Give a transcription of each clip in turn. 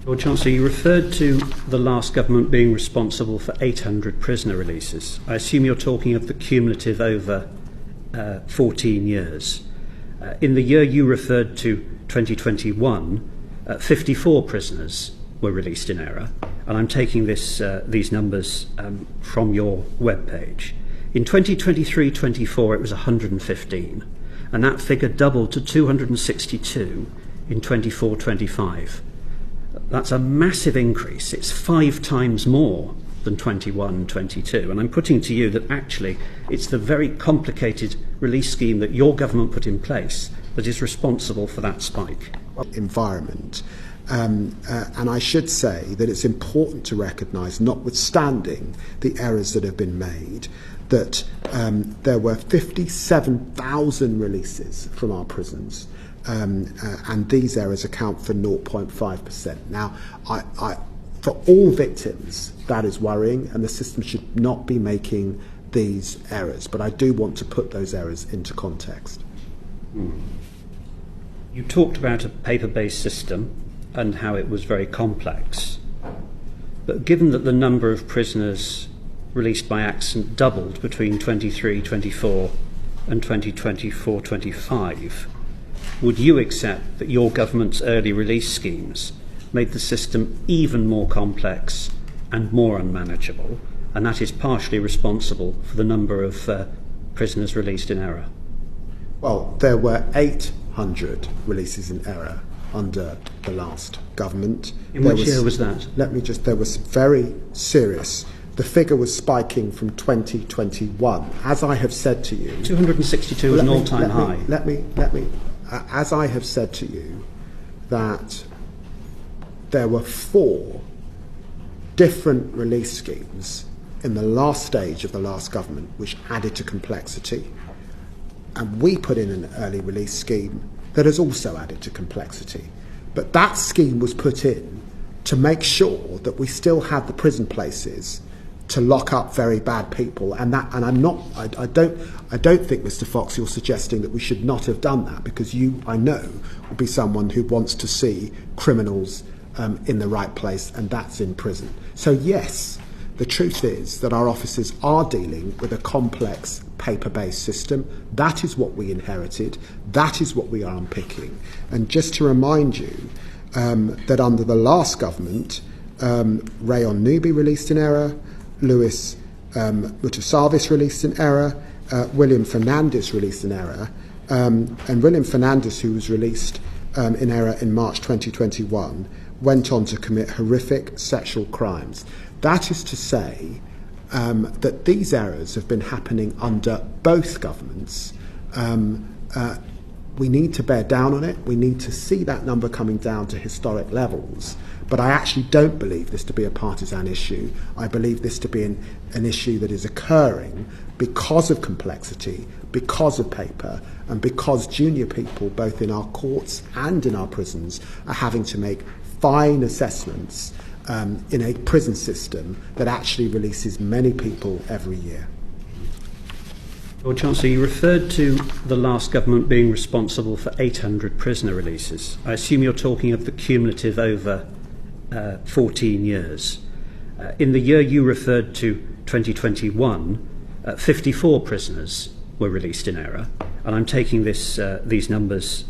Lord Chancellor, you referred to the last government being responsible for 800 prisoner releases. I assume you're talking of the cumulative over 14 years. In the year you referred to, 2021, 54 prisoners were released in error, and I'm taking these numbers from your webpage. In 2023-24, it was 115, and that figure doubled to 262 in 24-25. That's a massive increase. It's 5 times more than 21-22. And I'm putting to you that actually it's the very complicated release scheme that your government put in place that is responsible for that spike. Environment. And I should say that it's important to recognise, notwithstanding the errors that have been made, that there were 57,000 releases from our prisons. And these errors account for 0.5%. Now, for all victims, that is worrying, and the system should not be making these errors. But I do want to put those errors into context. You talked about a paper-based system and how it was very complex. But given that the number of prisoners released by accident doubled between 23-24 and 2024-25, would you accept that your government's early release schemes made the system even more complex and more unmanageable, and that is partially responsible for the number of prisoners released in error? Well, there were 800 releases in error under the last government. In which year was that? There was very serious. The figure was spiking from 2021. As I have said to you... 262 was an all-time high. Let me... As I have said to you, that there were 4 different release schemes in the last stage of the last government which added to complexity. And we put in an early release scheme that has also added to complexity. But that scheme was put in to make sure that we still had the prison places to lock up very bad people, I don't think, Mr. Fox, you're suggesting that we should not have done that, because you, I know, will be someone who wants to see criminals in the right place, and that's in prison. So yes, the truth is that our officers are dealing with a complex paper-based system. That is what we inherited. That is what we are unpicking. And just to remind you that under the last government, Rayon Nubi released in error, Louis Mutasavis released in error, William Fernandez released in error, and William Fernandez, who was released in error in March 2021, went on to commit horrific sexual crimes. That is to say that these errors have been happening under both governments. We need to bear down on it. We need to see that number coming down to historic levels. But I actually don't believe this to be a partisan issue. I believe this to be an issue that is occurring because of complexity, because of paper, and because junior people, both in our courts and in our prisons, are having to make fine assessments in a prison system that actually releases many people every year. Lord Chancellor, you referred to the last government being responsible for 800 prisoner releases. I assume you're talking of the cumulative over 14 years. In the year you referred to, 2021, 54 prisoners were released in error, and I'm taking these numbers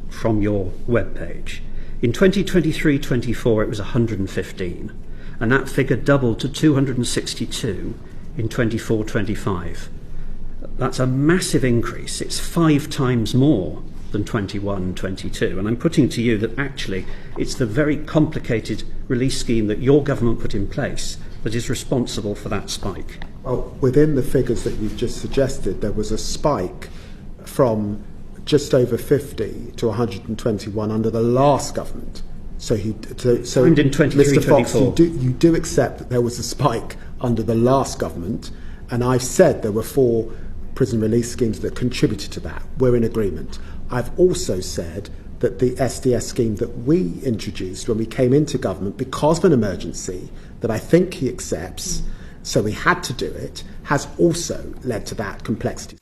from your webpage. In 2023-24, it was 115, and that figure doubled to 262 in 24-25. That's a massive increase. It's 5 times more than 21-22. And I'm putting to you that actually it's the very complicated release scheme that your government put in place that is responsible for that spike. Well, within the figures that you've just suggested, there was a spike from just over 50 to 121 under the last government. So Mr. Fox, you do accept that there was a spike under the last government, and I've said there were 4 prison release schemes that contributed to that. We're in agreement. I've also said that the SDS scheme that we introduced when we came into government because of an emergency that I think he accepts, so we had to do it, has also led to that complexity.